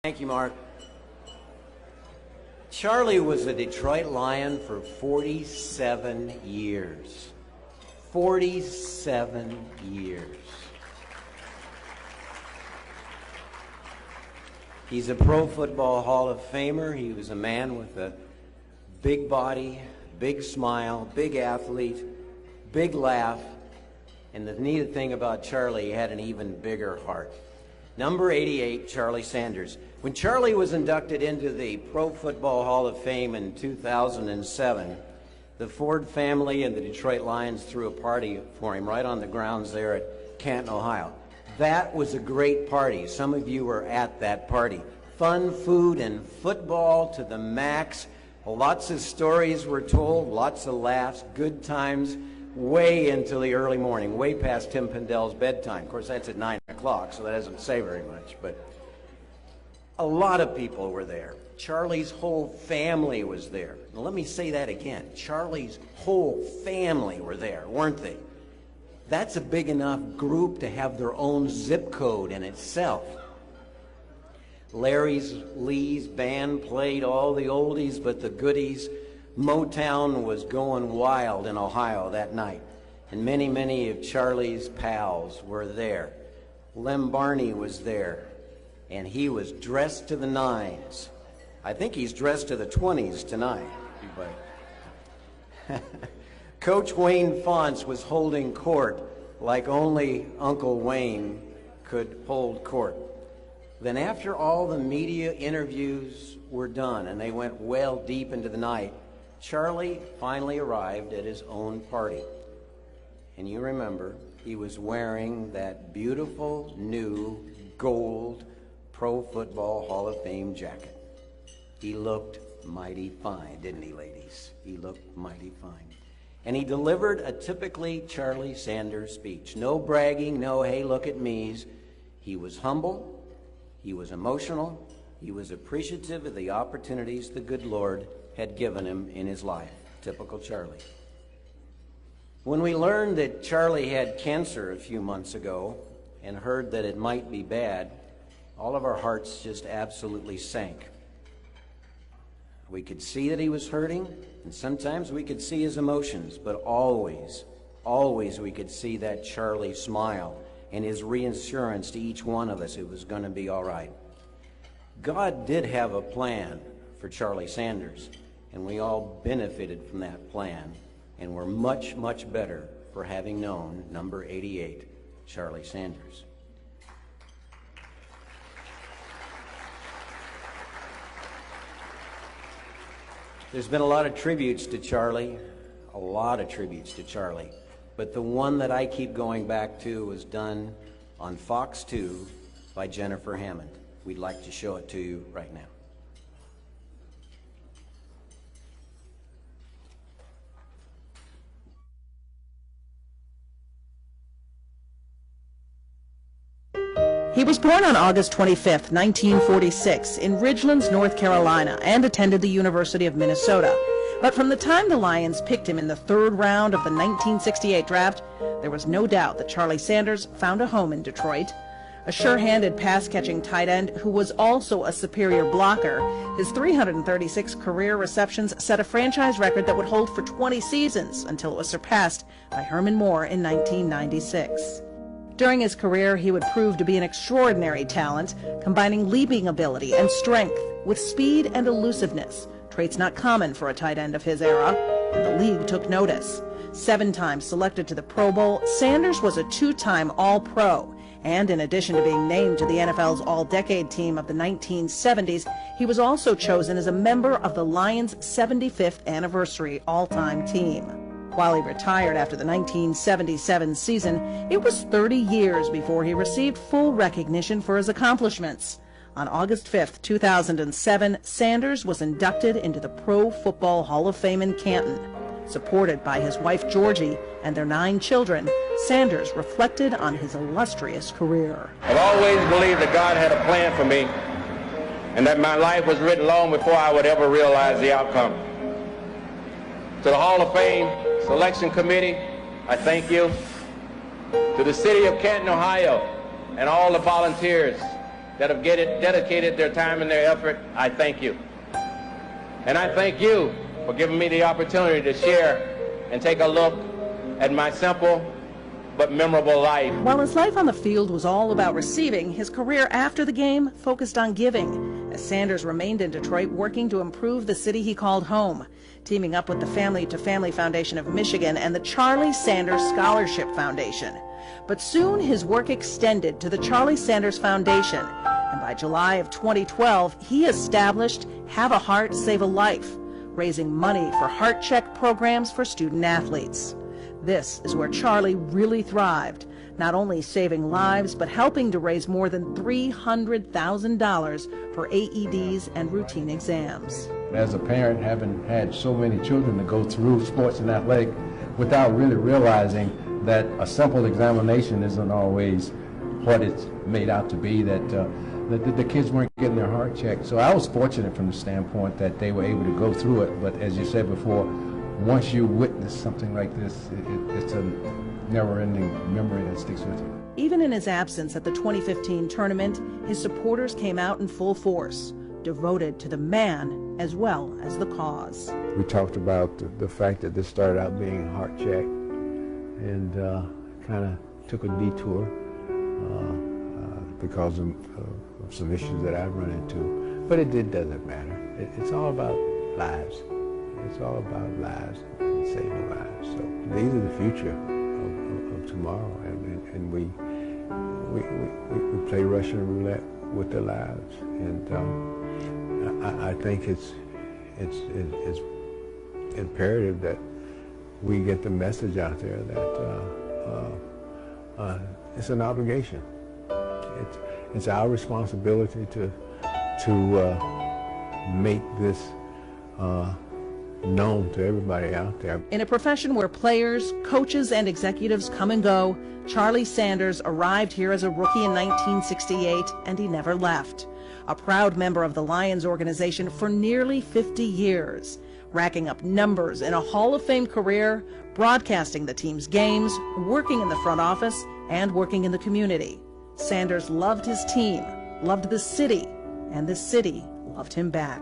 Thank you, Mark. Charlie was a Detroit Lion for 47 years. 47 years. He's a Pro Football Hall of Famer. He was a man with a big body, big smile, big athlete, big laugh. And the neat thing about Charlie, he had an even bigger heart. Number 88, Charlie Sanders. When Charlie was inducted into the Pro Football Hall of Fame in 2007, the Ford family and the Detroit Lions threw a party for him right on the grounds there at Canton, Ohio. That was a great party. Some of you were at that party. Fun, food, and football to the max. Lots of stories were told, lots of laughs, good times, way into the early morning, way past Tim Pendel's bedtime. Of course, that's at 9 o'clock, so that doesn't say very much, but a lot of people were there. Charlie's whole family was there. Now, let me say that again. Charlie's whole family were there, weren't they? That's a big enough group to have their own zip code in itself. Lee's band played all the oldies but the goodies. Motown was going wild in Ohio that night, and many, many of Charlie's pals were there. Lem Barney was there, and he was dressed to the nines. I think he's dressed to the 20s tonight. Coach Wayne Fonts was holding court like only Uncle Wayne could hold court. Then after all the media interviews were done and they went well deep into the night, Charlie finally arrived at his own party. And you remember, he was wearing that beautiful new gold Pro Football Hall of Fame jacket. He looked mighty fine, didn't he, ladies? He looked mighty fine. And he delivered a typically Charlie Sanders speech. No bragging, no, hey, look at me's. He was humble, he was emotional, he was appreciative of the opportunities the good Lord had given him in his life. Typical Charlie. When we learned that Charlie had cancer a few months ago and heard that it might be bad, all of our hearts just absolutely sank. We could see that he was hurting, and sometimes we could see his emotions, but always, always we could see that Charlie smile and his reassurance to each one of us it was going to be all right. God did have a plan for Charlie Sanders, and we all benefited from that plan, and we're much, much better for having known number 88, Charlie Sanders. There's been a lot of tributes to Charlie, but the one that I keep going back to was done on Fox 2 by Jennifer Hammond. We'd like to show it to you right now. He was born on August 25, 1946, in Ridgelands, North Carolina, and attended the University of Minnesota. But from the time the Lions picked him in the third round of the 1968 draft, there was no doubt that Charlie Sanders found a home in Detroit. A sure-handed pass-catching tight end who was also a superior blocker, his 336 career receptions set a franchise record that would hold for 20 seasons until it was surpassed by Herman Moore in 1996. During his career, he would prove to be an extraordinary talent, combining leaping ability and strength with speed and elusiveness, traits not common for a tight end of his era, and the league took notice. 7 times selected to the Pro Bowl, Sanders was a 2-time All-Pro, and in addition to being named to the NFL's All-Decade team of the 1970s, he was also chosen as a member of the Lions' 75th anniversary all-time team. While he retired after the 1977 season, it was 30 years before he received full recognition for his accomplishments. On August 5, 2007, Sanders was inducted into the Pro Football Hall of Fame in Canton. Supported by his wife Georgie and their 9 children, Sanders reflected on his illustrious career. I've always believed that God had a plan for me and that my life was written long before I would ever realize the outcome. To the Hall of Fame Selection Committee, I thank you. To the city of Canton, Ohio, and all the volunteers that have dedicated their time and their effort, I thank you. And I thank you for giving me the opportunity to share and take a look at my simple but memorable life. While his life on the field was all about receiving, his career after the game focused on giving, as Sanders remained in Detroit working to improve the city he called home, teaming up with the Family to Family Foundation of Michigan and the Charlie Sanders Scholarship Foundation. But soon his work extended to the Charlie Sanders Foundation, and by July of 2012, he established Have a Heart, Save a Life, raising money for heart check programs for student athletes. This is where Charlie really thrived, not only saving lives, but helping to raise more than $300,000 for AEDs and routine exams. As a parent, having had so many children to go through sports and athletic without really realizing that a simple examination isn't always what it's made out to be, that the kids weren't getting their heart checked. So I was fortunate from the standpoint that they were able to go through it, but as you said before, once you witness something like this, it's a never-ending memory that sticks with you. Even in his absence at the 2015 tournament, his supporters came out in full force, devoted to the man as well as the cause. We talked about the fact that this started out being heart check and kind of took a detour because of some issues that I've run into. But it doesn't matter. It's all about lives. It's all about lives and saving lives. So these are the future of tomorrow, and we play Russian roulette with their lives. And I think it's imperative that we get the message out there that it's an obligation. It's our responsibility to make this known to everybody out there. In a profession where players, coaches, and executives come and go, Charlie Sanders arrived here as a rookie in 1968, and he never left. A proud member of the Lions organization for nearly 50 years, racking up numbers in a Hall of Fame career, broadcasting the team's games, working in the front office, and working in the community. Sanders loved his team, loved the city, and the city loved him back.